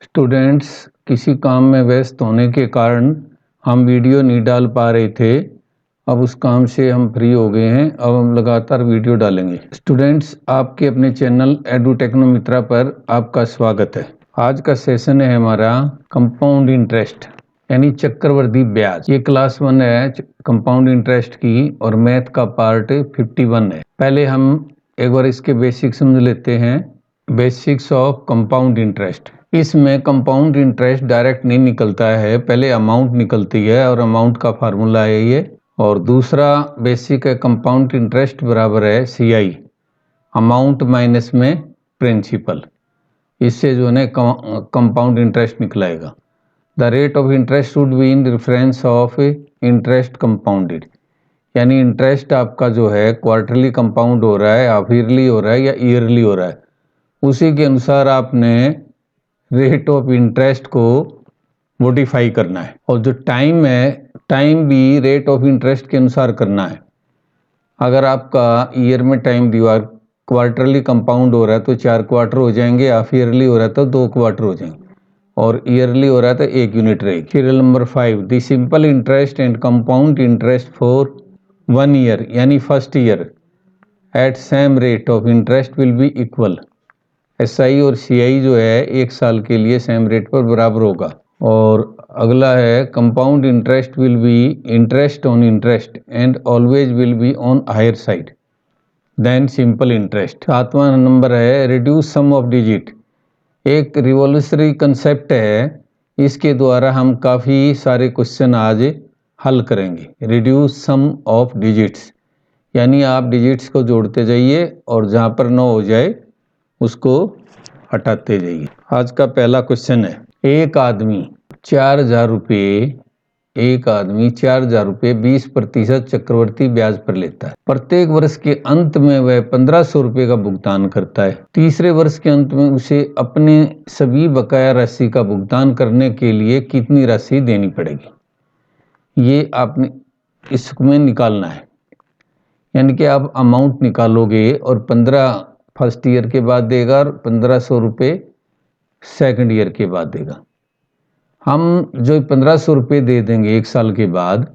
Students किसी काम में व्यस्त होने के कारण हम वीडियो नहीं डाल पा रहे थे। अब उस काम से हम फ्री हो गए हैं। अब हम लगातार वीडियो डालेंगे। स्टूडेंट्स, आपके अपने चैनल एडुटेक्नोमित्रा पर आपका स्वागत है। आज का सेशन है हमारा कंपाउंड इंटरेस्ट यानी चक्रवृद्धि ब्याज। ये क्लास 1 है कंपाउंड इंटरेस्ट की और मैथ का पार्ट 51 है। पहले हम एक बार इसके बेसिक समझ लेते हैं। Basics of compound interest. इसमें कंपाउंड इंटरेस्ट डायरेक्ट नहीं निकलता है, पहले अमाउंट निकलती है और अमाउंट का फार्मूला है ये। और दूसरा बेसिक है कंपाउंड इंटरेस्ट बराबर है CI, अमाउंट माइनस में प्रिंसिपल। इससे जो है कंपाउंड इंटरेस्ट निकलाएगा। The rate of interest should be in reference of interest compounded, यानी इंटरेस्ट आपका जो है क्वार्टरली कंपाउंड हो रहा है, हाफ ईयरली हो रहा है या ईयरली हो रहा है, उसी के अनुसार आपने रेट ऑफ इंटरेस्ट को मॉडिफाई करना है। और जो टाइम है, टाइम भी रेट ऑफ इंटरेस्ट के अनुसार करना है। अगर आपका ईयर में टाइम दिया क्वार्टरली कंपाउंड हो रहा है तो 4 क्वार्टर हो जाएंगे, हाफ ईयरली हो रहा है तो 2 क्वार्टर हो जाएंगे, और ईयरली हो रहा है तो 1 यूनिट रहेगी। Serial number 5, the simple interest and compound interest for 1 year यानी first year at same rate of interest will be equal. SI और CI जो है 1 साल के लिए सेम रेट पर बराबर होगा। और अगला है compound interest will be interest on interest and always will be on higher side than simple interest. 7वां नंबर है रिड्यूस सम ऑफ डिजिट। एक रिवोल्यूशनरी कंसेप्ट है, इसके द्वारा हम काफ़ी सारे क्वेश्चन आज हल करेंगे। रिड्यूस सम ऑफ डिजिट्स यानी आप डिजिट्स को जोड़ते जाइए और जहाँ पर 9 हो जाए उसको हटाते जाइए। आज का पहला क्वेश्चन है, एक आदमी 4,000 रुपये 20% चक्रवर्ती ब्याज पर लेता है। प्रत्येक वर्ष के अंत में वह 1,500 रुपये का भुगतान करता है। तीसरे वर्ष के अंत में उसे अपने सभी बकाया राशि का भुगतान करने के लिए कितनी राशि देनी पड़ेगी, ये आपने इसमें निकालना है। यानी कि आप अमाउंट निकालोगे और 15 फर्स्ट ईयर के बाद देगा और 1,500 रुपये सेकेंड ईयर के बाद देगा। हम जो 1,500 रुपये दे देंगे 1 साल के बाद,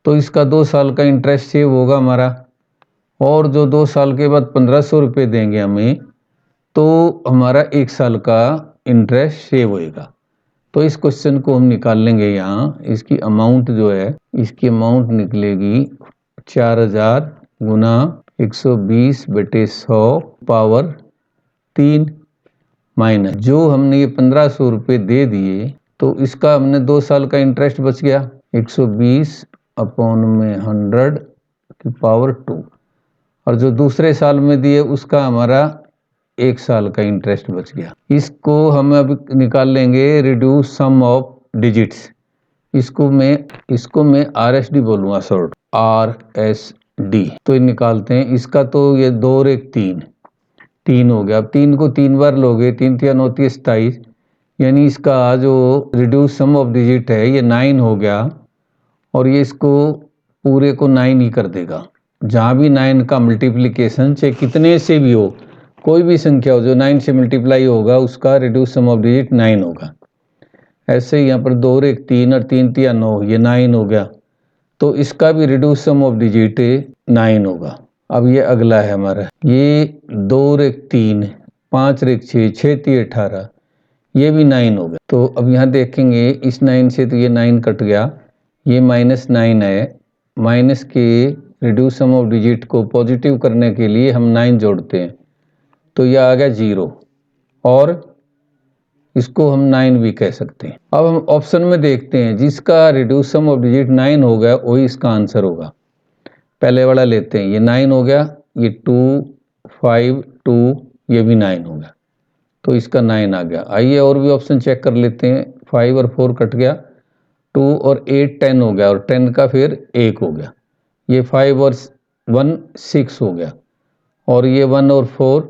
तो इसका 2 साल का इंटरेस्ट सेव होगा हमारा। और जो 2 साल के बाद 1,500 रुपये देंगे हमें, तो हमारा 1 साल का इंटरेस्ट सेव होएगा। तो इस क्वेश्चन को हम निकाल लेंगे यहाँ। इसकी अमाउंट जो है, इसकी अमाउंट निकलेगी 4,000 गुना 120/100 पावर 3 माइनस जो हमने ये 1,500 रुपये दे दिए, तो इसका हमने 2 साल का इंटरेस्ट बच गया 120/100 की पावर 2, और जो दूसरे साल में दिए उसका हमारा 1 साल का इंटरेस्ट बच गया। इसको हम अब निकाल लेंगे रिड्यूस सम ऑफ डिजिट्स। इसको मैं RSD बोलूँगा, शॉर्ट RSD। तो ये निकालते हैं। इसका तो ये 2 और 1 3 हो गया। अब 3 को 3 बार लोगे, 3 3 9 27, यानी इसका जो रिड्यूस सम ऑफ डिजिट है ये 9 हो गया। और ये इसको पूरे को 9 ही कर देगा। जहाँ भी 9 का मल्टीप्लिकेशन चाहे कितने से भी हो, कोई भी संख्या हो जो 9 से मल्टीप्लाई होगा, उसका रिड्यूस सम ऑफ डिजिट 9 होगा। ऐसे ही यहाँ पर 2 और 1 3 और 3 3 9, ये 9 हो गया। तो इसका भी रिड्यूस सम ऑफ डिजिट 9 होगा। अब ये अगला है हमारा, ये 2 और 1 3, 5 और 1 6, 6 3 18, ये भी 9 हो गया। तो अब यहाँ देखेंगे इस 9 से तो ये 9 कट गया, ये -9 है। माइनस के रिड्यूस सम ऑफ डिजिट को पॉजिटिव करने के लिए हम 9 जोड़ते हैं, तो यह आ गया 0, और इसको हम 9 भी कह सकते हैं। अब हम ऑप्शन में देखते हैं, जिसका रिड्यूस सम ऑफ डिजिट 9 हो गया वही इसका आंसर होगा। पहले वाला लेते हैं, ये 9 हो गया, ये 2 5 2, ये भी 9 हो गया, तो इसका 9 आ गया। आइए और भी ऑप्शन चेक कर लेते हैं। 5 और 4 कट गया, 2 और 8 10 हो गया, और 10 का फिर 1 हो गया। ये 5 और 1 6 हो गया, और ये 1 और 4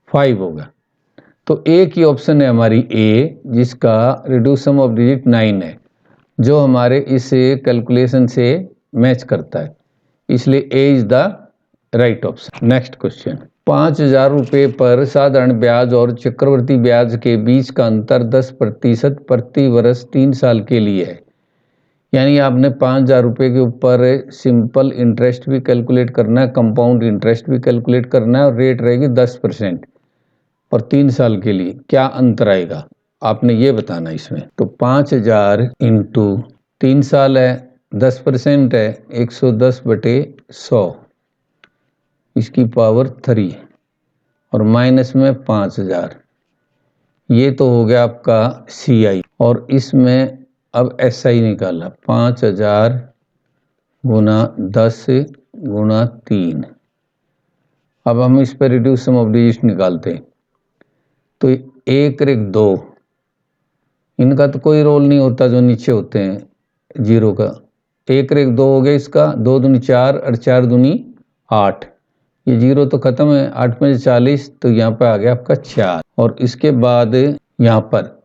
5 हो गया। तो एक ही ऑप्शन है हमारी ए, जिसका रिड्यूस सम ऑफ डिजिट 9 है, जो हमारे इस कैलकुलेशन से मैच करता है। इसलिए A is the right option. Next question, 5,000 रुपये पर साधारण ब्याज और चक्रवृद्धि ब्याज के बीच का अंतर 10% प्रति वर्ष 3 साल के लिए है। यानी आपने 5,000 रुपये के ऊपर सिंपल इंटरेस्ट भी कैलकुलेट करना है, कंपाउंड इंटरेस्ट भी कैलकुलेट करना है और रेट रहेगी 10% और 3 साल के लिए क्या अंतर आएगा आपने ये बताना इसमें। तो 5,000 इंटू 3 साल है, 10% है, 110/100 इसकी पावर 3 और माइनस में 5,000, ये तो हो गया आपका CI और इसमें अब SI निकाला 5,000 गुना 10 गुना 3। अब हम इस पर रिड्यूस सम ऑफ डिजिट निकालते हैं तो 1-2 इनका तो कोई रोल नहीं होता जो नीचे होते हैं जीरो का। 1-2 हो गया इसका, 2 दूनी 4 और 4 दूनी 8, ये जीरो तो खत्म है, 8 में 40 तो यहाँ पर आ गया आपका 4 और इसके बाद यहाँ पर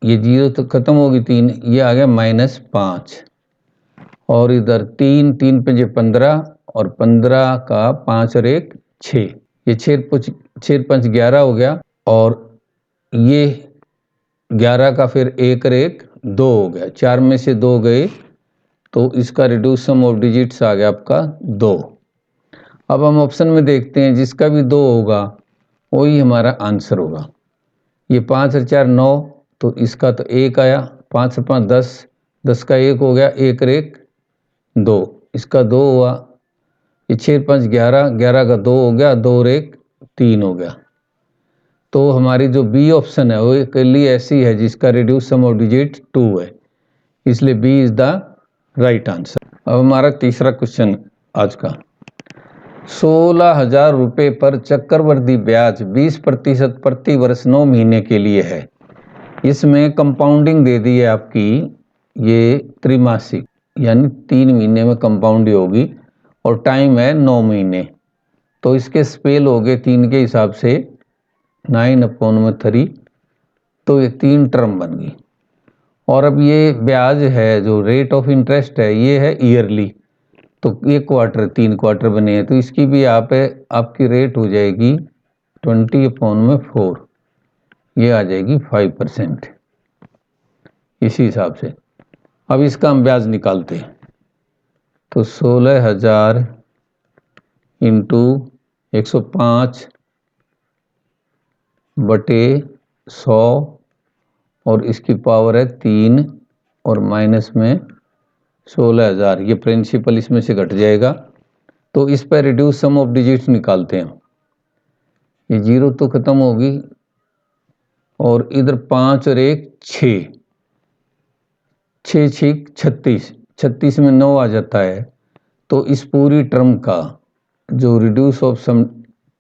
ये जीरो तो खत्म होगी 3, ये आ गया -5 और इधर 3 पे 15 और 15 का 5 और 1 6, ये 6-5 11 हो गया और ये 11 का फिर 1 और 1 2 हो गया, 4 में से 2 गए तो इसका रिड्यूस सम ऑफ डिजिट्स आ गया आपका 2। अब हम ऑप्शन में देखते हैं जिसका भी 2 होगा वही हमारा आंसर होगा। ये 5 और 4 9 तो इसका तो 1 आया, 5 और 5 10, 10 का 1 हो गया, 1 और 1 2, इसका 2 हुआ, ये 6-5 11, 11 का 2 हो गया, 2 और 1 3 हो गया। तो हमारी जो बी ऑप्शन है वो के लिए ऐसी है जिसका रिड्यूस सम ऑफ डिजिट 2 है, इसलिए B is the right answer. अब हमारा तीसरा क्वेश्चन आज का, 16,000 रुपये पर चक्रवृद्धि ब्याज 20% प्रति वर्ष 9 महीने के लिए है। इसमें कंपाउंडिंग दे दी है आपकी, ये त्रैमासिक यानी 3 महीने में कंपाउंड होगी और टाइम है 9 महीने, तो इसके स्पेल हो गए 3 के हिसाब से 9/3, तो ये 3 टर्म बन गई। और अब ये ब्याज है जो रेट ऑफ इंटरेस्ट है ये है ईयरली, तो ये क्वार्टर 3 क्वार्टर बने हैं तो इसकी भी आपकी रेट हो जाएगी 20/4, ये आ जाएगी 5% इसी हिसाब से। अब इसका हम ब्याज निकालते हैं तो 16,000 इंटू 105/100 और इसकी पावर है 3 और माइनस में 16,000, ये प्रिंसिपल इसमें से घट जाएगा तो इस पर रिड्यूस सम ऑफ डिजिट्स निकालते हैं। ये जीरो तो खत्म होगी और इधर 5 और 1 6, 6 6 36, 36 में 9 आ जाता है, तो इस पूरी टर्म का जो रिड्यूस ऑफ सम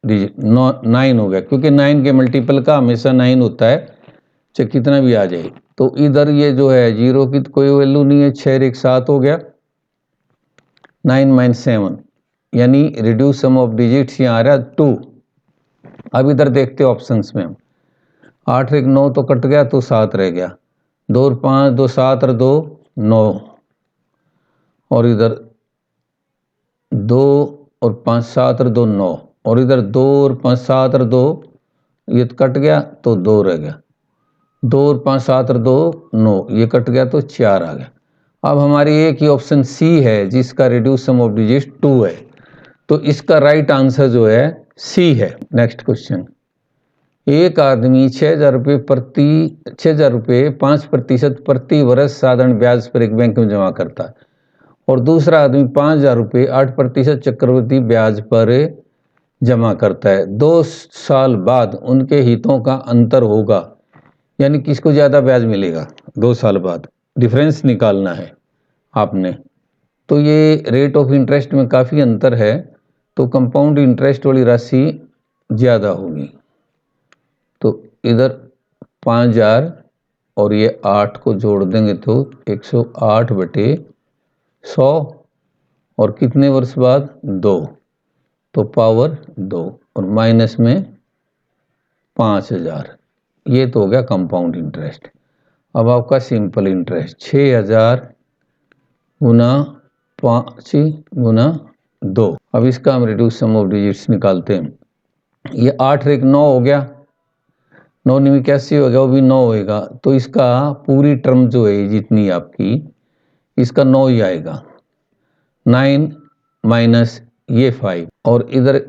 डिजिट 9 हो गया, क्योंकि 9 के मल्टीपल का हमेशा 9 होता है चाहे कितना भी आ जाए। तो इधर ये जो है जीरो की तो कोई वैल्यू नहीं है, 6 और 1 7 हो गया, 9 - 7 यानी रिड्यूस सम ऑफ डिजिट्स यहाँ आ रहा है 2। अब इधर देखते हैं ऑप्शंस में, 8 और 1 9 तो कट गया तो 7 रह गया, 2 और 5 2 7 और 2 9 और इधर 2 और 5 7 और 2 9 और इधर 2 और 5 7 और 2 ये तो कट गया तो 2 रह गया, 2 और 5 7 और 2 9 ये कट गया तो 4 आ गया। अब हमारी एक ही ऑप्शन सी है जिसका रिड्यूस सम ऑफ डिजिट 2 है, तो इसका राइट आंसर जो है सी है। नेक्स्ट क्वेश्चन, एक आदमी 6,000 रुपये 5% प्रति वर्ष साधारण ब्याज पर एक बैंक में जमा करता है और दूसरा आदमी 5,000 रुपये 8% चक्रवृद्धि ब्याज पर जमा करता है। 2 साल बाद उनके हितों का अंतर होगा, यानी किसको ज़्यादा ब्याज मिलेगा 2 साल बाद, डिफरेंस निकालना है आपने। तो ये रेट ऑफ इंटरेस्ट में काफ़ी अंतर है, तो कंपाउंड इंटरेस्ट वाली राशि ज़्यादा होगी। तो इधर 5,000 और ये 8 को जोड़ देंगे तो 108/100 और कितने वर्ष बाद 2, तो पावर 2 और माइनस में 5,000, ये तो हो गया कंपाउंड इंटरेस्ट। अब आपका सिंपल इंटरेस्ट 6,000 गुना 5 गुना 2। अब इसका हम रिड्यूस सम ऑफ डिजिट्स निकालते हैं ये 8 रेक 9 हो गया, 9 में कैसे होगा, वो भी 9 होएगा। तो इसका पूरी टर्म जो है जितनी आपकी, इसका 9 ही आएगा। 9 माइनस ये 5, और इधर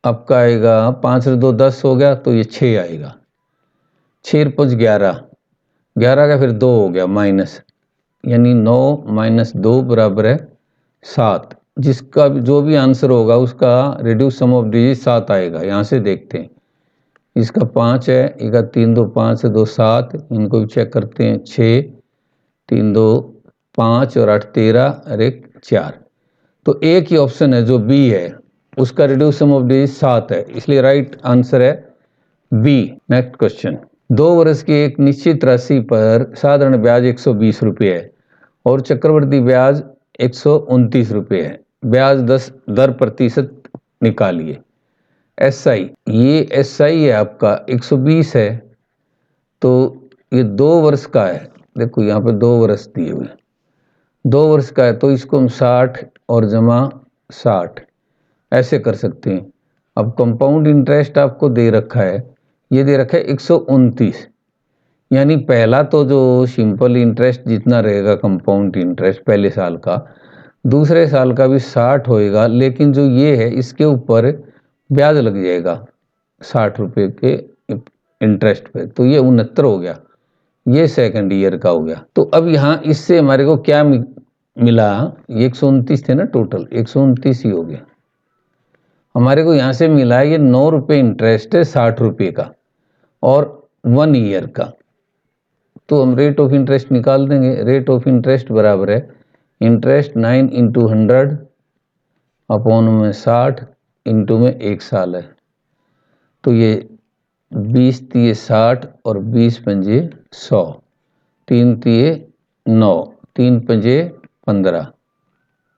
आपका आएगा 5 और 2 10 हो गया, तो ये 6 आएगा। 6 5 11, 11 का फिर 2 हो गया माइनस, यानी 9 माइनस 2 बराबर है 7। जिसका जो भी आंसर होगा उसका रिड्यूस सम ऑफ डिजिट 7 आएगा। यहाँ से देखते हैं, इसका 5 है, इसका 3 2 5 2 7, इनको भी चेक करते हैं। 6 3 2 5 और 8 13 और 1 4। तो एक ही ऑप्शन है जो बी है, उसका रिड्यूस सम ऑफ डिजिट 7 है, इसलिए राइट आंसर है बी। नेक्स्ट क्वेश्चन, 2 वर्ष की एक निश्चित राशि पर साधारण ब्याज 120 रुपये है और चक्रवृद्धि ब्याज 129 रुपये है। ब्याज 10 दर प्रतिशत निकालिए। SI, ये SI है आपका 120 है, तो ये 2 वर्ष का है। देखो यहाँ पे 2 वर्ष दिए हुए, 2 वर्ष का है, तो इसको हम 60 और जमा 60 ऐसे कर सकते हैं। अब कंपाउंड इंटरेस्ट आपको दे रखा है, ये दे रखा है 129, यानी पहला तो जो सिंपल इंटरेस्ट जितना रहेगा कंपाउंड इंटरेस्ट पहले साल का, दूसरे साल का भी 60 होएगा, लेकिन जो ये है इसके ऊपर ब्याज लग जाएगा 60 रुपये के इंटरेस्ट पे, तो ये 69 हो गया। ये सेकंड ईयर का हो गया। तो अब यहाँ इससे हमारे को क्या मिला, ये 129 थे ना, टोटल 129 ही हो गया हमारे को। यहाँ से मिला ये 9 रुपये इंटरेस्ट है 60 रुपये का और 1 ईयर का। तो हम रेट ऑफ इंटरेस्ट निकाल देंगे। रेट ऑफ इंटरेस्ट बराबर है इंटरेस्ट 9 इंटू 100 अपॉन में 60 इंटू में 1 साल है, तो ये 20 तिये 60 और 20 पंजे 100, 3 तिये 9, 3 पंजे 15,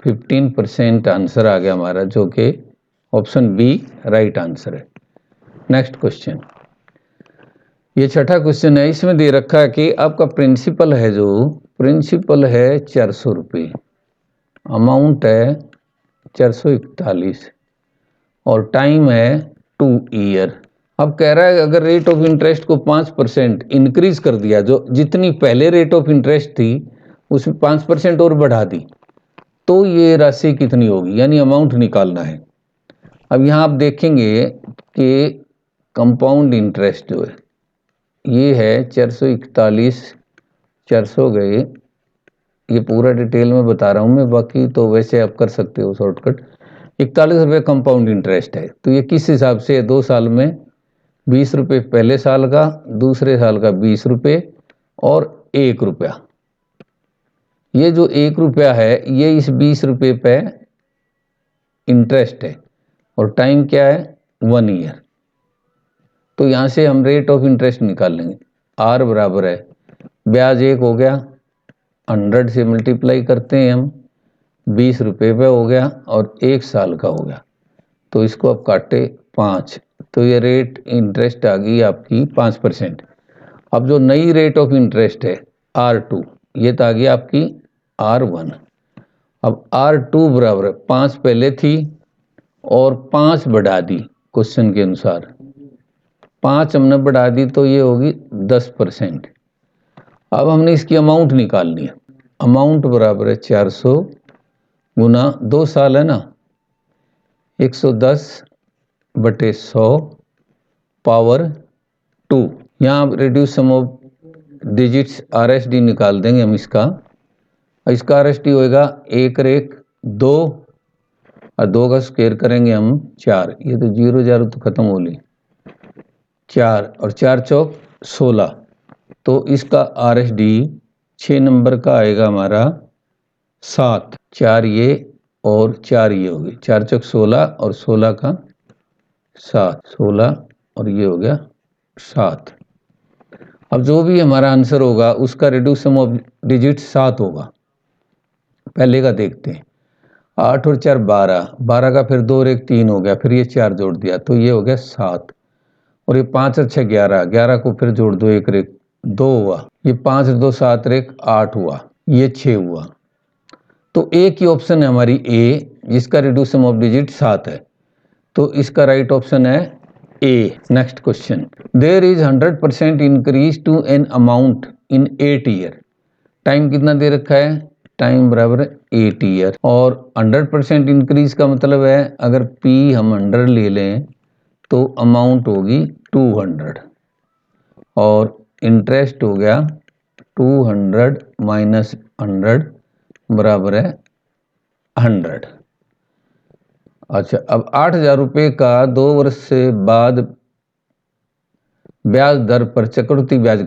15% आंसर आ गया हमारा, जो कि ऑप्शन बी राइट आंसर है। नेक्स्ट क्वेश्चन, ये छठा क्वेश्चन है। इसमें दे रखा है कि आपका प्रिंसिपल है, जो प्रिंसिपल है 400 रुपये, अमाउंट है 441 और टाइम है 2 ईयर। अब कह रहा है अगर रेट ऑफ इंटरेस्ट को 5% इंक्रीज कर दिया, जो जितनी पहले रेट ऑफ इंटरेस्ट थी उसमें 5% और बढ़ा दी, तो ये राशि कितनी होगी, यानी अमाउंट निकालना है। अब यहाँ आप देखेंगे कि कंपाउंड इंटरेस्ट जो है ये है 441, 400 गए, ये पूरा डिटेल में बता रहा हूँ मैं, बाकी तो वैसे आप कर सकते हो शॉर्टकट। 41 रुपये कंपाउंड इंटरेस्ट है, तो ये किस हिसाब से 2 साल में 20 रुपये पहले साल का, दूसरे साल का 20 रुपये और 1 रुपया। ये जो 1 रुपया है ये इस 20 रुपये पे इंटरेस्ट है और टाइम क्या है 1 ईयर। तो यहाँ से हम रेट ऑफ इंटरेस्ट निकाल लेंगे। R बराबर है ब्याज 1 हो गया, 100 से मल्टीप्लाई करते हैं हम, 20 रुपये पे हो गया और 1 साल का हो गया, तो इसको आप काटे 5, तो ये रेट इंटरेस्ट आ गई आपकी 5%। अब जो नई रेट ऑफ इंटरेस्ट है R2, ये तो आ गई आपकी R1। अब R2 बराबर 5 पहले थी और 5 बढ़ा दी क्वेश्चन के अनुसार, 5 हमने बढ़ा दी, तो ये होगी 10%। अब हमने इसकी अमाउंट निकालनी है। अमाउंट बराबर है 400 गुना 2 साल है ना, 110 बटे 100 पावर 2। यहाँ reduce sum of digits RSD निकाल देंगे हम इसका RSD होएगा 1 रेक 2 और 2 का स्क्वायर करेंगे हम 4, ये तो 0 0 तो खत्म हो ली, 4 और 4 चौक 16, तो इसका RSD 6 नंबर का आएगा हमारा 7, 4 ये और 4 ये हो गए, 4 चौक 16 और 16 का 7, 16 और ये हो गया 7। अब जो भी हमारा आंसर होगा उसका रिड्यूस सम ऑफ डिजिट 7 होगा। पहले का देखते हैं, 8 और 4 12, 12 का फिर 2 और 1 3 हो गया, फिर ये 4 जोड़ दिया, तो ये हो गया 7, और ये 5 और 6 11, 11 को फिर जोड़ दो, 1 रेक 2 हुआ, ये 5 और 2 7 रेक 8 हुआ, ये 6 हुआ। तो एक ही ऑप्शन है हमारी ए, जिसका रिड्यूस सम ऑफ डिजिट 7 है, तो इसका राइट ऑप्शन है A. Next question. There is 100% increase to an amount in 8 year. Time कितना दे रखा है? टाइम बराबर 8 ईयर। और 100% इंक्रीज का मतलब है अगर P हम 100 ले लें तो अमाउंट होगी 200 और इंटरेस्ट हो गया 200 माइनस 100 बराबर है 100। अच्छा, अब 8,000 रुपये का 2 वर्ष से बाद ब्याज दर पर चक्रवृद्धि ब्याज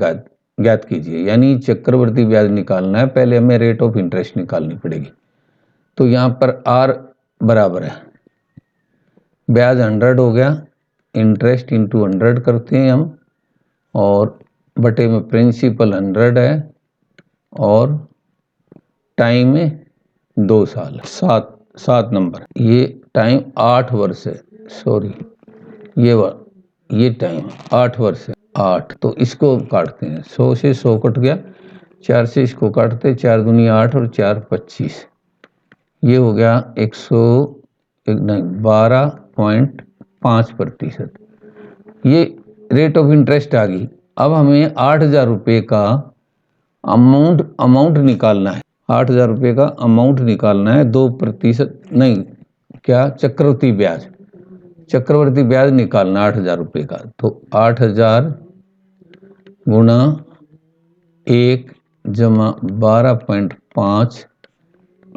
ज्ञात कीजिए। यानी चक्रवृद्धि ब्याज निकालना है, पहले हमें रेट ऑफ इंटरेस्ट निकालनी पड़ेगी। तो यहाँ पर R बराबर है ब्याज 100 हो गया, इंटरेस्ट इंटू 100 करते हैं हम, और बटे में प्रिंसिपल 100 है और टाइम में 2 साल। 7 नंबर। ये टाइम 8 वर्ष है, सॉरी ये टाइम 8 वर्ष है। 8 तो इसको काटते हैं, 100 से 100 कट गया, 4 से इसको काटते, 4 दूनी 8 और 4 25, ये हो गया 12.5%। ये रेट ऑफ इंटरेस्ट आ गई। अब हमें 8,000 रुपये का अमाउंट निकालना है। 8,000 रुपये का अमाउंट निकालना है, 2% नहीं, क्या, चक्रवृद्धि ब्याज निकालना 8,000 रुपये का। तो 8,000 गुणा 1 जमा 12.5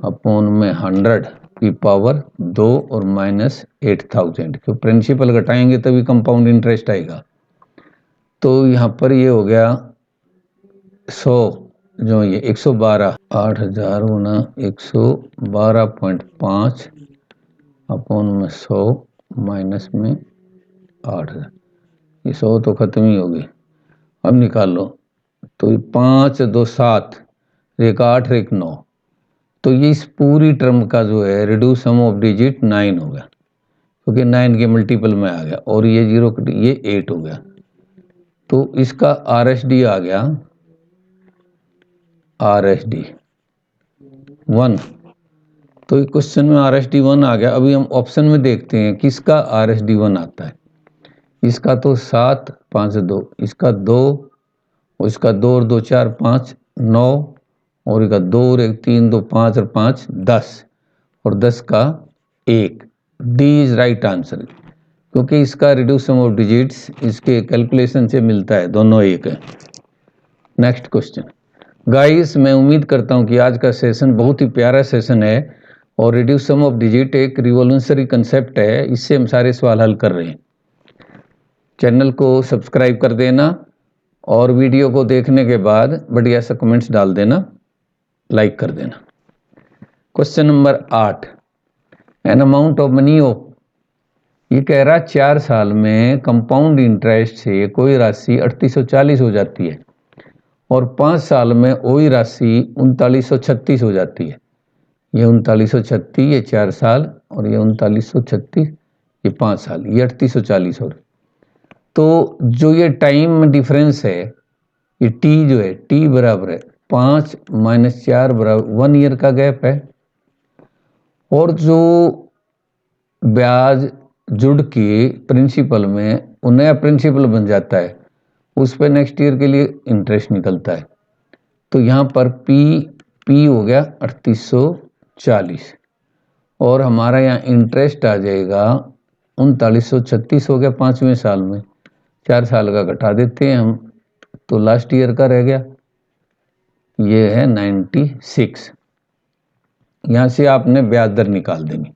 अपॉन में 100 की पावर 2 और माइनस 8,000। क्यों, प्रिंसिपल घटाएंगे तभी कंपाउंड इंटरेस्ट आएगा। तो यहाँ पर ये हो गया 100 जो ये 112, 8,000 गुना 112.5 अपॉन में 100 माइनस में 8,000, ये 100 तो खत्म ही होगी। अब निकाल लो, तो 5 2 7, एक 8 एक 9, तो ये इस पूरी टर्म का जो है रिड्यूस सम ऑफ डिजिट 9 हो गया, क्योंकि 9 के मल्टीपल में आ गया, और ये 0 ये 8 हो गया। तो इसका RSD आ गया, RSD 1। तो क्वेश्चन में RSD 1 आ गया। अभी हम ऑप्शन में देखते हैं किसका RSD 1 आता है। इसका तो 7 5 2, इसका 2, और इसका 2 और 2 4 5 9, और इसका 2 और 1 3 2 5 और 5 10, और 10 का 1। D इज राइट आंसर, क्योंकि इसका रिड्यूस सम ऑफ डिजिट्स इसके कैलकुलेशन से मिलता है, दोनों एक है। Next question. गाइस, मैं उम्मीद करता हूं कि आज का सेशन बहुत ही प्यारा सेशन है, और रिड्यूस सम ऑफ डिजिट एक रिवॉल्यूशनरी कंसेप्ट है, इससे हम सारे सवाल हल कर रहे हैं। चैनल को सब्सक्राइब कर देना, और वीडियो को देखने के बाद बढ़िया सा कमेंट्स डाल देना, लाइक कर देना। Question number 8, N amount of money of, ये कह रहा 4 साल में कंपाउंड इंटरेस्ट से कोई राशि 3840 हो जाती है, और 5 साल में वही राशि 3936 हो जाती है। ये 3936, ये 4 साल, और ये 3936, ये 5 साल, ये 3840 हो रही। तो जो ये टाइम डिफरेंस है, ये T जो है, T बराबर है 5 माइनस 4 बराबर 1 ईयर का गैप है, और जो ब्याज जुड़ के प्रिंसिपल में वो नया प्रिंसिपल बन जाता है, उस पर नेक्स्ट ईयर के लिए इंटरेस्ट निकलता है। तो यहाँ पर P हो गया 3840, और हमारा यहाँ इंटरेस्ट आ जाएगा 3936 हो गया 5वें साल में, 4 साल का घटा देते हैं हम, तो लास्ट ईयर का रह गया, ये है 96। यहाँ से आपने ब्याज दर निकाल देनी।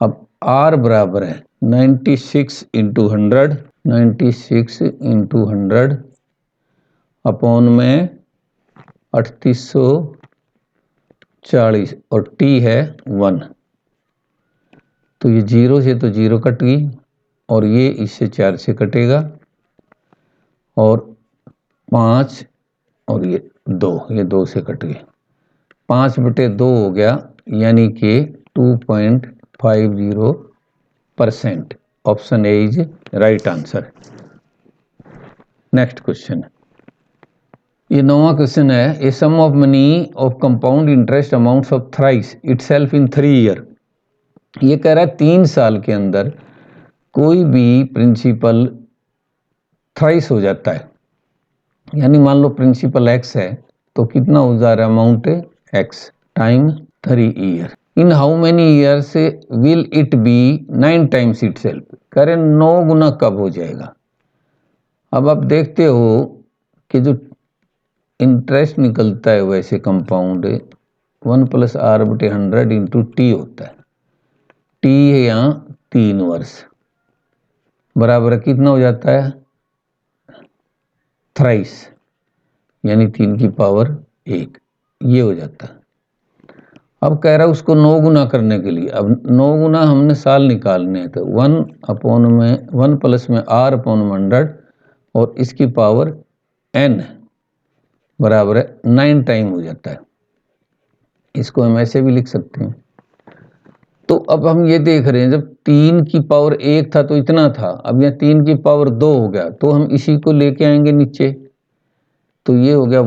अब R बराबर है 96 इंटू 100, 96 इंटू 100 अपॉन में 3840, और T है 1। तो ये 0 से तो 0 कट गई, और ये इससे 4 से कटेगा, और 5 और ये 2, ये 2 से कट गए, 5/2 हो गया, यानी कि 2.50%। Option A is right answer. Next question, ये 9वां क्वेश्चन है, a sum of money of compound interest amounts of thrice itself in 3 year. ये कह रहा है 3 साल के अंदर कोई भी प्रिंसिपल थ्राइस हो जाता है, यानी मान लो प्रिंसिपल एक्स है तो कितना हो जा रहा है amount x time 3 year. In how many years will it be 9 times itself, करें 9 गुना कब हो जाएगा। अब आप देखते हो कि जो इंटरेस्ट निकलता है वैसे कंपाउंड 1 + r/100 इंटू टी होता है, टी है यहाँ 3 वर्ष, बराबर कितना हो जाता है थ्राइस, यानी 3 की पावर 1, ये हो जाता है। अब कह रहा है उसको 9 गुना करने के लिए, अब 9 गुना हमने साल निकालने हैं तो 1 प्लस में r/100 और इसकी पावर n बराबर है 9 टाइम हो जाता है। इसको हम ऐसे भी लिख सकते हैं। तो अब हम ये देख रहे हैं जब 3 की पावर 1 था तो इतना था, अब यहाँ 3 की पावर 2 हो गया तो हम इसी को लेके आएंगे नीचे, तो ये हो गया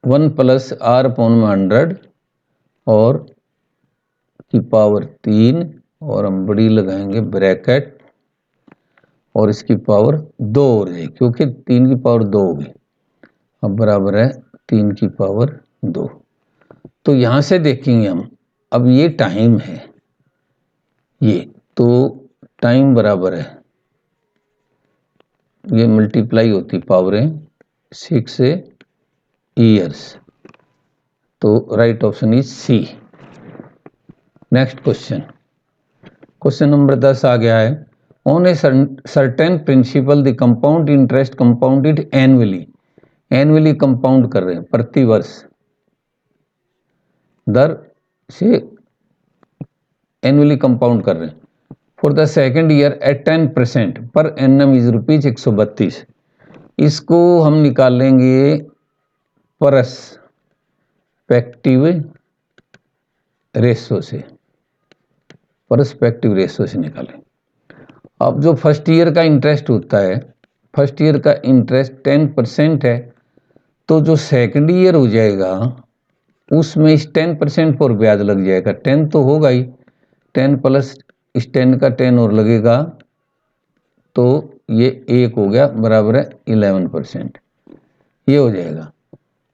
1 प्लस r/100 और की पावर 3 और हम बड़ी लगाएंगे ब्रैकेट और इसकी पावर 2 हो जाएगी क्योंकि 3 की पावर 2 होगी, अब बराबर है 3 की पावर 2। तो यहां से देखेंगे हम, अब ये टाइम है, ये तो टाइम बराबर है, ये मल्टीप्लाई होती पावरें 6 ईयर्स, तो right option is C. Next question number 10 आ गया है। On a certain principal the compound interest compounded annually compound कर रहे हैं, प्रति वर्ष दर से एनुअली कंपाउंड कर रहे हैं। For the second year at 10% per annum is ₹132। इसको हम निकालेंगे परस्पेक्टिव रेशो से, निकालें। अब जो फर्स्ट ईयर का इंटरेस्ट होता है, फर्स्ट ईयर का इंटरेस्ट 10% है, तो जो सेकंड ईयर हो जाएगा उसमें इस 10% पर ब्याज लग जाएगा, 10 तो होगा ही, 10 प्लस इस 10 का 10 और लगेगा तो ये 1 हो गया, बराबर है 11%, ये हो जाएगा।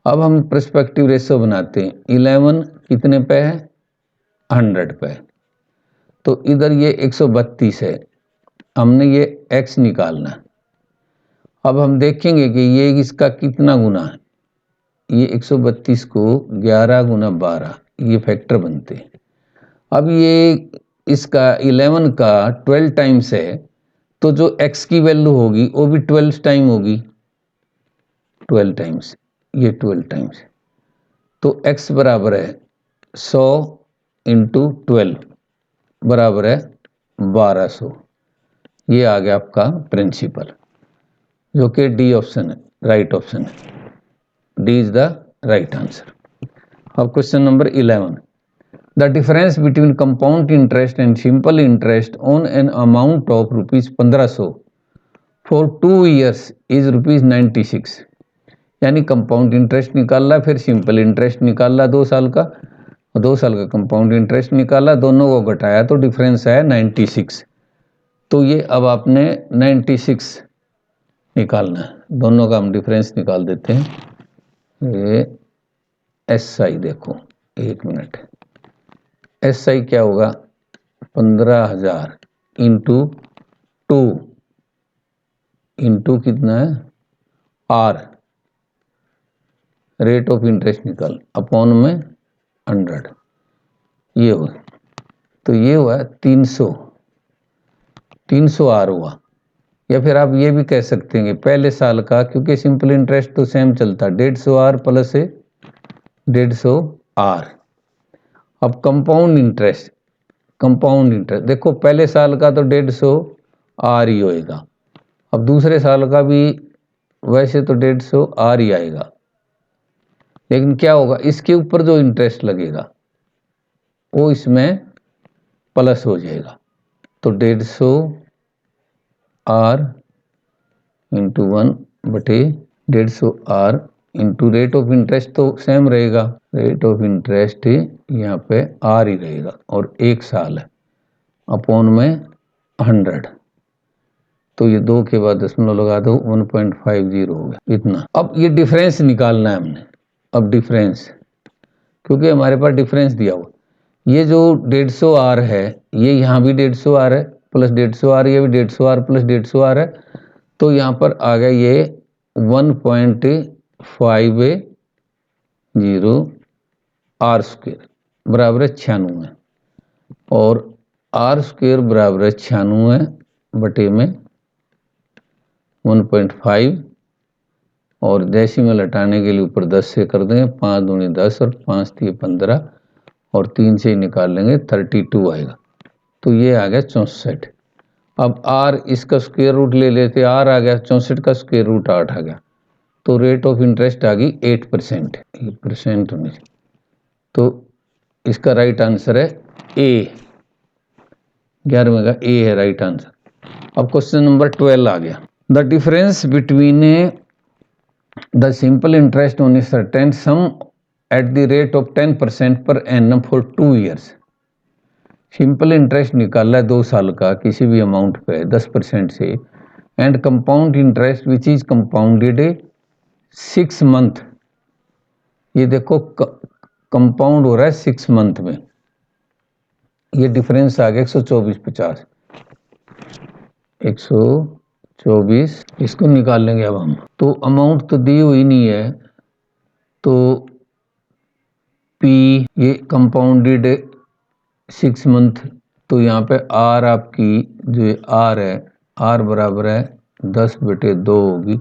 अब हम पर्सपेक्टिव रेशो बनाते हैं, 11 कितने पे है 100 पे, तो इधर ये 132 है, हमने ये x निकालना है। अब हम देखेंगे कि ये इसका कितना गुना है, ये 132 को 11 गुना 12 ये फैक्टर बनते हैं। अब ये इसका 11 का 12 टाइम्स है, तो जो x की वैल्यू होगी वो भी 12 टाइम होगी, 12 टाइम्स, ये 12 टाइम्स, तो x बराबर है 100 इंटू 12 बराबर है 1200, ये आ गया आपका प्रिंसिपल, जो कि डी ऑप्शन है, राइट ऑप्शन है, D is the right answer. अब question number 11, the difference between compound interest and simple interest on an amount of ₹1500 for 2 years is ₹96। यानी कंपाउंड इंटरेस्ट निकाला, फिर सिंपल इंटरेस्ट निकाला 2 साल का, 2 साल का कंपाउंड इंटरेस्ट निकाला, दोनों को घटाया तो डिफरेंस है 96। तो ये अब आपने 96 निकालना है, दोनों का हम डिफरेंस निकाल देते हैं। ये SI देखो, 1 मिनट, SI क्या होगा 15,000 इंटू 2 इंटू कितना है R, रेट ऑफ इंटरेस्ट निकाल अपॉन में 100, ये हुआ, तो ये हुआ 300 R हुआ। या फिर आप ये भी कह सकते हैं पहले साल का, क्योंकि सिंपल इंटरेस्ट तो सेम चलता, 150 R प्लस 150 R। अब कंपाउंड इंटरेस्ट देखो पहले साल का तो 150 R ही होएगा, अब दूसरे साल का भी वैसे तो 150 R ही आएगा, लेकिन क्या होगा इसके ऊपर जो इंटरेस्ट लगेगा वो इसमें प्लस हो जाएगा, तो 150 R into 1/150 R into rate of interest तो सेम रहेगा, रेट ऑफ इंटरेस्ट यहाँ पे R ही रहेगा और 1 साल है, अपॉन में 100, तो ये 2 के बाद दशमलव लगा दो, 1.50 हो गया इतना। अब ये डिफरेंस निकालना है हमने। अब डिफरेंस, क्योंकि हमारे पास डिफरेंस दिया हुआ, ये जो 150 आर है, ये यहाँ भी 150 आर है प्लस 150 आर, ये भी 150 आर प्लस 150 आर है, तो यहाँ पर आ गया ये 1.50 आर स्क्वेयर बराबर है 96, और आर स्क्वेयर बराबर है 96 बटे में 1.5, और डेसिमल हटाने के लिए ऊपर 10 से कर देंगे, 5 दूनी 10 और 5 दिए 15, और 3 से ही निकाल लेंगे 32 आएगा, तो ये आ गया 64। अब आर इसका स्क्वायर रूट ले लेते, आर आ गया 64 का स्क्वायर रूट 8 आ गया, तो रेट ऑफ इंटरेस्ट आ गई 8%, ये परसेंट होनी चाहिए, तो इसका राइट आंसर है ए, 11वें का ए है राइट आंसर। अब क्वेश्चन नंबर 12 आ गया, the difference between the simple interest on a certain some at the rate of 10% per annum for 2 years. Simple interest निकाला है 2 साल का किसी भी अमाउंट पे 10% से, and compound interest which is compounded 6 month, ये देखो कंपाउंड हो रहा है 6 मंथ में, ये डिफरेंस आ गया 124.50, 124, इसको निकाल लेंगे अब हम, तो अमाउंट तो दी हुई नहीं है, तो पी ये कंपाउंडेड 6 मंथ, तो यहाँ पे आर आपकी जो आर है, आर बराबर है 10/2 होगी,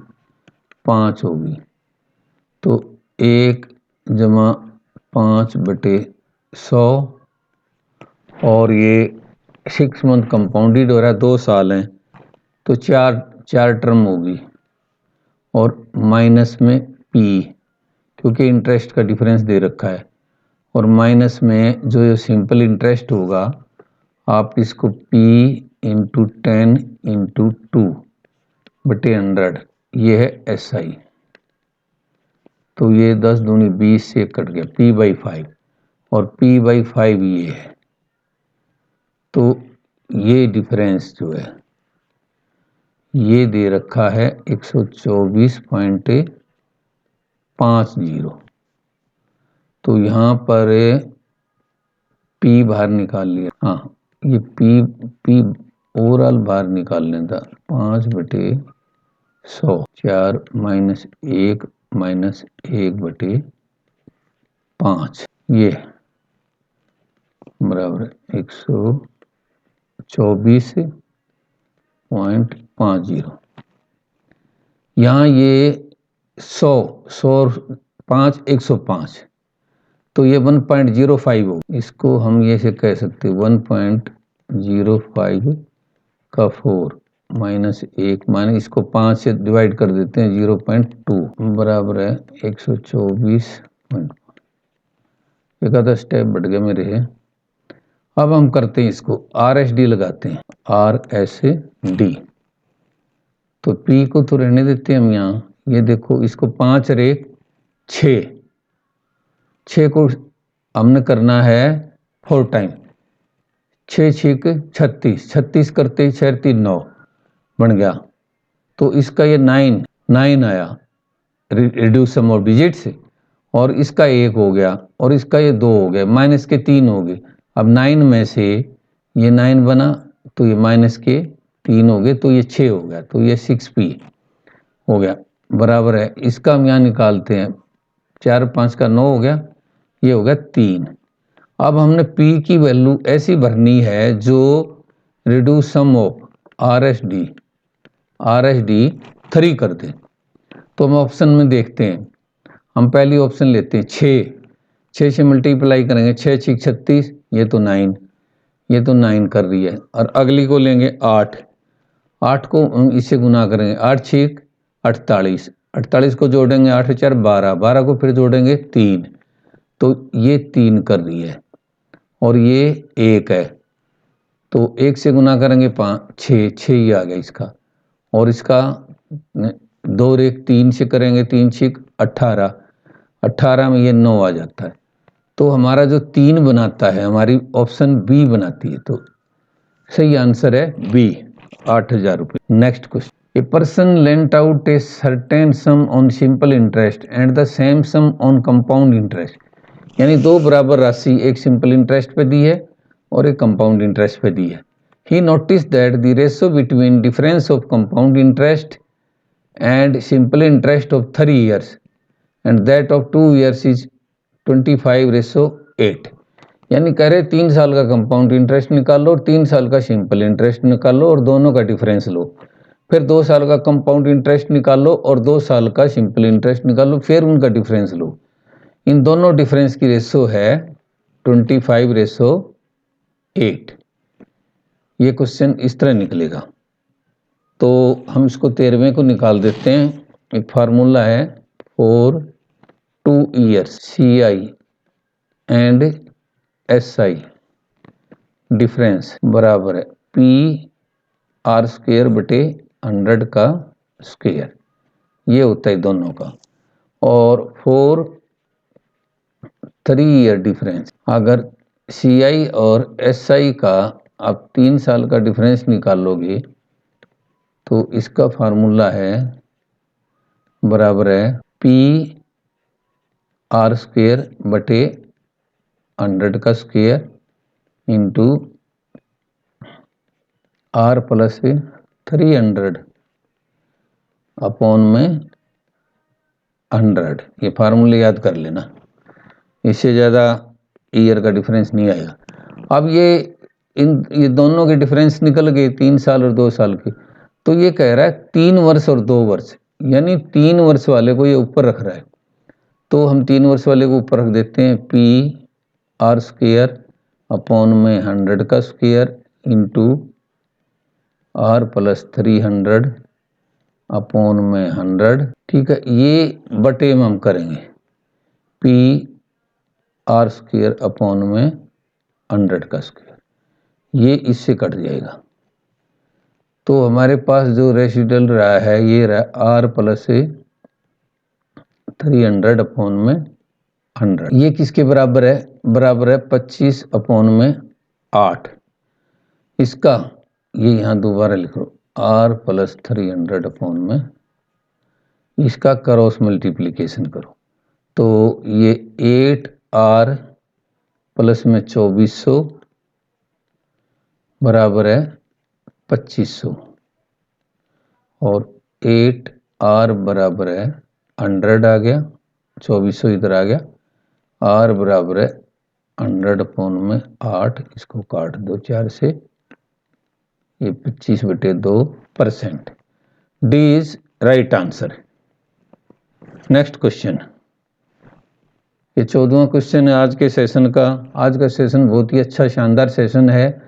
5 होगी, तो 1 जमा 5/100, और ये 6 मंथ कंपाउंडेड हो रहा है, 2 साल हैं, तो 4 टर्म होगी, और माइनस में पी, क्योंकि इंटरेस्ट का डिफरेंस दे रखा है, और माइनस में जो ये सिंपल इंटरेस्ट होगा, आप इसको P इंटू 10 इंटू 2/100, ये है SI, तो ये 10 दूनी 20 से कट गया, P/5, और P/5 ये है, तो ये डिफरेंस जो है ये दे रखा है 124.50, तो यहाँ पर P बाहर निकाल लिया, हाँ ये P ओवरऑल बाहर निकाल लेता, 5/100, 4 माइनस 1 माइनस 1/5, ये बराबर 124.50। यहाँ ये 100 105, तो ये 1.05 हो, इसको हम ये से कह सकते 1.05 का 4 माइनस 1 माइनस इसको 5 से डिवाइड कर देते हैं, 0.2 बराबर है 124। एक आधा स्टेप बढ़ गया मेरे है। अब हम करते हैं इसको RSD लगाते हैं, RSD, तो P को तो रहने देते हैं हम यहाँ, ये देखो इसको 5 और 1 6 को हमने करना है 4 टाइम, 6 6 36, 36 करते 6 3 9 बन गया, तो इसका ये 9 आया रिड्यूस सम ऑफ डिजिट से, और इसका 1 हो गया, और इसका ये 2 हो गया, माइनस के 3 हो गए, अब 9 में से ये 9 बना, तो ये माइनस के 3 हो गए, तो ये 6 हो गया, तो ये 6P हो गया, बराबर है, इसका हम यहाँ निकालते हैं, 4 5 का 9 हो गया, ये हो गया 3। अब हमने P की वैल्यू ऐसी भरनी है जो रिड्यूस सम ऑफ RSD 3 कर दे, तो हम ऑप्शन में देखते हैं, हम पहली ऑप्शन लेते हैं 6 से मल्टीप्लाई करेंगे, 6 6 36, ये तो 9, ये तो 9 कर रही है, और अगली को लेंगे 8 को इससे गुना करेंगे, 8 6 48, 48 को जोड़ेंगे 8 4 12, 12 को फिर जोड़ेंगे 3, तो ये 3 कर रही है, और ये 1 है, तो 1 से गुना करेंगे 5 6 ही आ गया इसका, और इसका 2 और 1 3 से करेंगे, 3 6 18, 18 में ये 9 आ जाता है, तो हमारा जो 3 बनाता है हमारी ऑप्शन बी बनाती है, तो सही आंसर है बी, 8,000 रुपये। Next question, a person lent out a certain sum on simple interest and the same sum on compound interest, यानी दो बराबर राशि एक सिंपल इंटरेस्ट पे दी है और एक कंपाउंड इंटरेस्ट पे दी है। He notice that the ratio between difference of compound interest and simple interest of 3 years and that of 2 years is 25:8, यानी कह रहे 3 साल का कंपाउंड इंटरेस्ट निकालो और 3 साल का सिंपल इंटरेस्ट निकालो और दोनों का डिफरेंस लो, फिर 2 साल का कंपाउंड इंटरेस्ट निकालो और 2 साल का सिंपल इंटरेस्ट निकालो, फिर उनका डिफरेंस लो। इन दोनों डिफरेंस की रेशो है 25:8। ये क्वेश्चन इस तरह निकलेगा, तो हम इसको 13वें को निकाल देते हैं। एक फार्मूला है for 2 years CI and SI difference बराबर है PR² बटे 100 का स्क्वायर, ये होता है दोनों का। और फॉर 3 year डिफरेंस, अगर CI और SI का आप 3 साल का डिफरेंस निकालोगे तो इसका फार्मूला है बराबर है PR² बटे 100 का square into R plus 300 upon में 100। ये फार्मूले याद कर लेना, इससे ज़्यादा ईयर का डिफरेंस नहीं आएगा। अब ये दोनों के डिफरेंस निकल गए 3 साल और 2 साल के, तो ये कह रहा है 3 वर्ष और 2 वर्ष, यानी 3 वर्ष वाले को ये ऊपर रख रहा है, तो हम 3 वर्ष वाले को ऊपर रख देते हैं PR² अपॉन में 100 का square into R plus 300 upon में 100। ठीक है, ये बटे में हम करेंगे PR² अपॉन में 100 का स्क्वायर, ये इससे कट जाएगा। तो हमारे पास जो रेसिडुअल रहा है ये रहा R प्लस 300 अपॉन में 100। ये किसके बराबर है? बराबर है 25 अपॉन में 8। इसका ये यहाँ दोबारा लिख लो R प्लस 300 अपॉन में, इसका क्रॉस मल्टीप्लिकेशन करो तो ये 8R प्लस में 2400 बराबर है 2500 और 8R बराबर है 100 आ गया, 2400 इधर आ गया, R बराबर है 100 अपॉन में 8, इसको काट दो 4 से, ये 25/2%। D is right answer. Next question, ये 14वां क्वेश्चन है आज के सेशन का। आज का सेशन बहुत ही अच्छा शानदार सेशन है,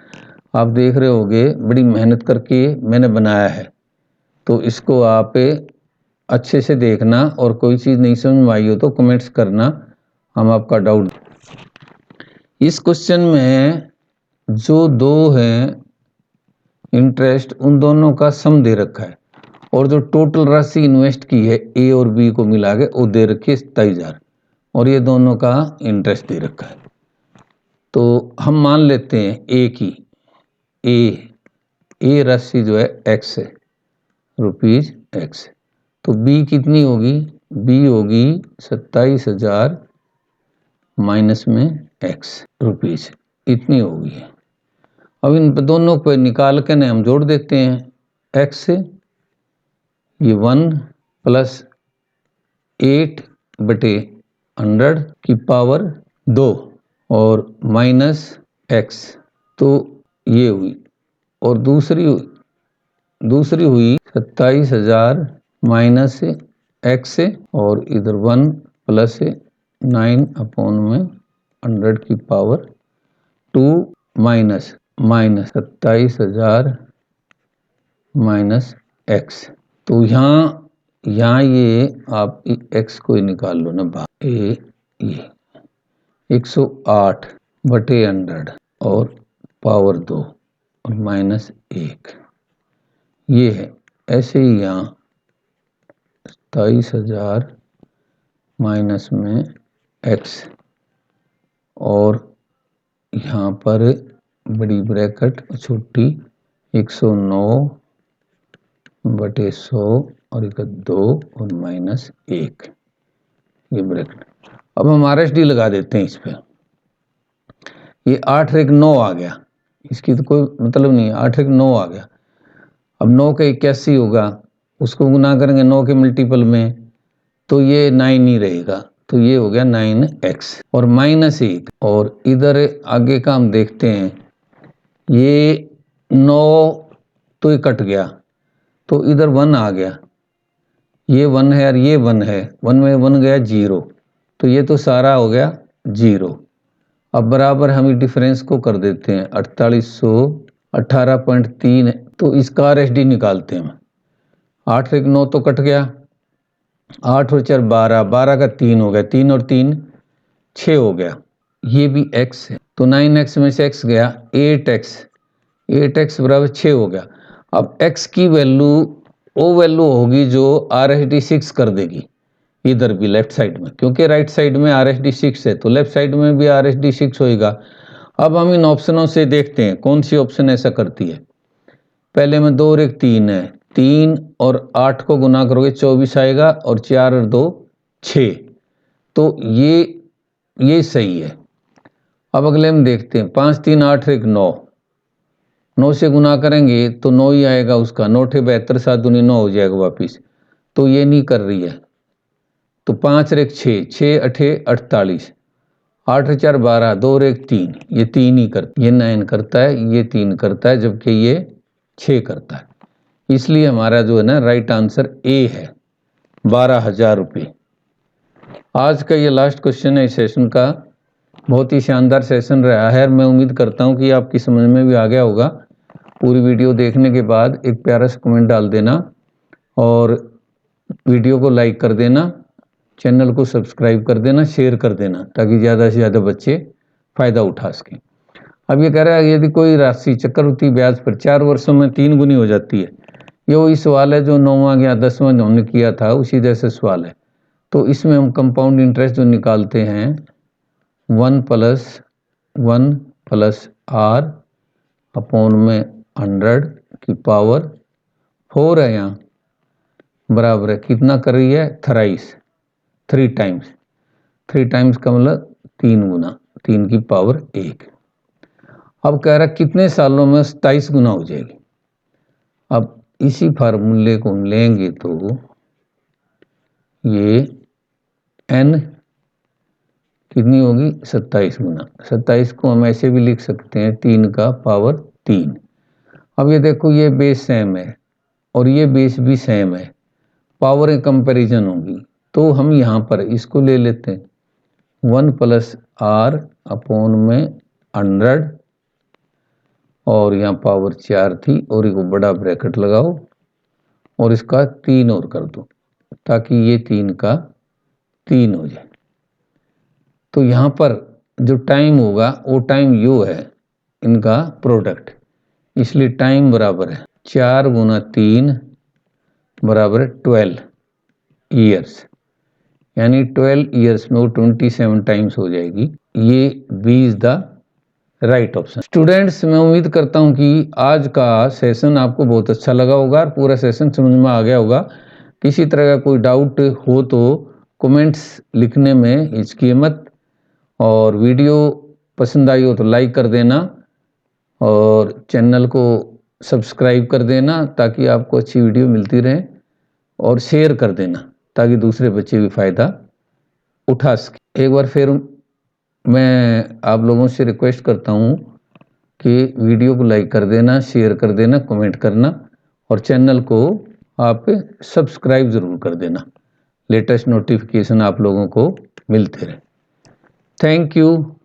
आप देख रहे होंगे बड़ी मेहनत करके मैंने बनाया है, तो इसको आप अच्छे से देखना और कोई चीज़ नहीं समझ में आई हो तो कमेंट्स करना, हम आपका डाउट। इस क्वेश्चन में जो दो हैं इंटरेस्ट, उन दोनों का सम दे रखा है और जो टोटल राशि इन्वेस्ट की है ए और बी को मिला के वो दे रखी है 27,000 और ये दोनों का इंटरेस्ट दे रखा है। तो हम मान लेते हैं ए की, ए राशि जो है एक्स है, रुपीज एक्स, तो बी कितनी होगी? बी होगी 27,000 माइनस में एक्स रुपीज, इतनी होगी। अब इन दोनों को निकाल के ना हम जोड़ देते हैं एक्स से, ये 1 प्लस 8/100 की पावर 2 और माइनस एक्स, तो ये हुई, और दूसरी हुई 27,000 माइनस एक्स और इधर 1 प्लस 9 अपॉन में 100 की पावर 2 माइनस 27,000 माइनस एक्स। तो यहाँ ये आप एक्स को ही निकाल लो ना बाहर, ये 108/100 और पावर 2 और माइनस 1, ये है। ऐसे ही यहाँ 27,000 माइनस में एक्स और यहाँ पर बड़ी ब्रैकेट छोटी 109/100 और एक 2 और -1 ये ब्रैकेट। अब हम RSD लगा देते हैं इस पे। ये 8 और 1 9 आ गया, इसकी तो कोई मतलब नहीं है, 8 और 1 9 आ गया। अब 9 का 81 होगा, उसको गुना करेंगे 9 के मल्टीपल में तो ये 9 ही रहेगा, तो ये हो गया 9x और -1 और इधर आगे का हम देखते हैं, ये 9 तो ये कट गया तो इधर 1 आ गया, ये 1 है और ये 1 है, 1 में 1 गया 0, तो ये तो सारा हो गया 0। अब बराबर हम डिफरेंस को कर देते हैं 4818.3, तो इसका RSD निकालते हैं। 8 और 1 9 तो कट गया, 8 और 4 12, 12 का 3 हो गया, 3 और 3 6 हो गया, ये भी x है तो 9x में से x गया 8x, 8x बराबर 6 हो गया। अब x की वैल्यू वो वैल्यू होगी जो RSD 6 कर देगी इधर भी लेफ्ट साइड में, क्योंकि राइट साइड में RSD 6 है तो लेफ्ट साइड में भी RSD 6 होएगा। अब हम इन ऑप्शनों से देखते हैं कौन सी ऑप्शन ऐसा करती है। पहले में 2 और 1 3 है, 3 और 8 को गुना करोगे 24 आएगा और 4 और 2 6, तो ये सही है। अब अगले में देखते हैं 5 3 8 1 9, 9 से गुना करेंगे तो 9 ही आएगा उसका, 9 8 72 7 दूनी 9 हो जाएगा वापिस, तो ये नहीं कर रही है। तो 5 और 1 6, 6 8 48, 8 और 4 12, 2 और 1 3, ये 3 ही करता, ये 9 करता है, ये 3 करता है, जबकि ये 6 करता है। इसलिए हमारा जो है ना राइट आंसर ए है, 12,000 रुपये। आज का ये लास्ट क्वेश्चन है इस सेशन का। बहुत ही शानदार सेशन रहा है, मैं उम्मीद करता हूँ कि आपकी समझ में भी आ गया होगा। पूरी वीडियो देखने के बाद एक प्यारा सा कमेंट डाल देना और वीडियो को लाइक कर देना, चैनल को सब्सक्राइब कर देना, शेयर कर देना, ताकि ज़्यादा से ज़्यादा बच्चे फ़ायदा उठा सकें। अब ये कह रहा है यदि कोई राशि चक्रवृद्धि ब्याज पर 4 वर्षों में 3 गुनी हो जाती है, ये वही सवाल है जो 9वां या 10वां हमने किया था, उसी जैसे सवाल है। तो इसमें हम कंपाउंड इंटरेस्ट जो निकालते हैं 1 + 1 + r अपॉन में 100 की पावर 4 है, यहाँ बराबर है कितना कर रही है, थ्राइस 3 टाइम्स, 3 टाइम्स का मतलब 3 गुना, 3 की पावर 1। अब कह रहा कितने सालों में 27 गुना हो जाएगी। अब इसी फार्मूले को हम लेंगे तो ये n कितनी होगी, 27 गुना। 27 को हम ऐसे भी लिख सकते हैं 3 का पावर 3। अब ये देखो ये बेस सेम है और ये बेस भी सेम है, पावर कंपैरिजन होगी, तो हम यहाँ पर इसको ले लेते हैं 1 + r अपॉन में 100 और यहाँ पावर 4 थी और एक बड़ा ब्रैकेट लगाओ और इसका 3 और कर दो ताकि ये 3 का 3 हो जाए। तो यहाँ पर जो टाइम होगा वो टाइम यू है इनका प्रोडक्ट, इसलिए टाइम बराबर है 4 गुना 3 बराबर 12 ईयर्स, यानी 12 ईयर्स में वो 27 टाइम्स हो जाएगी। ये B is the right option. Students, मैं उम्मीद करता हूँ कि आज का सेशन आपको बहुत अच्छा लगा होगा और पूरा सेशन समझ में आ गया होगा। किसी तरह का कोई डाउट हो तो कमेंट्स लिखने में हिचकिए मत, और वीडियो पसंद आई हो तो लाइक कर देना और चैनल को सब्सक्राइब कर देना ताकि आपको अच्छी वीडियो मिलती रहे, और शेयर कर देना ताकि दूसरे बच्चे भी फ़ायदा उठा सके। एक बार फिर मैं आप लोगों से रिक्वेस्ट करता हूँ कि वीडियो को लाइक कर देना, शेयर कर देना, कमेंट करना और चैनल को आप सब्सक्राइब ज़रूर कर देना, लेटेस्ट नोटिफिकेशन आप लोगों को मिलते रहे। Thank you.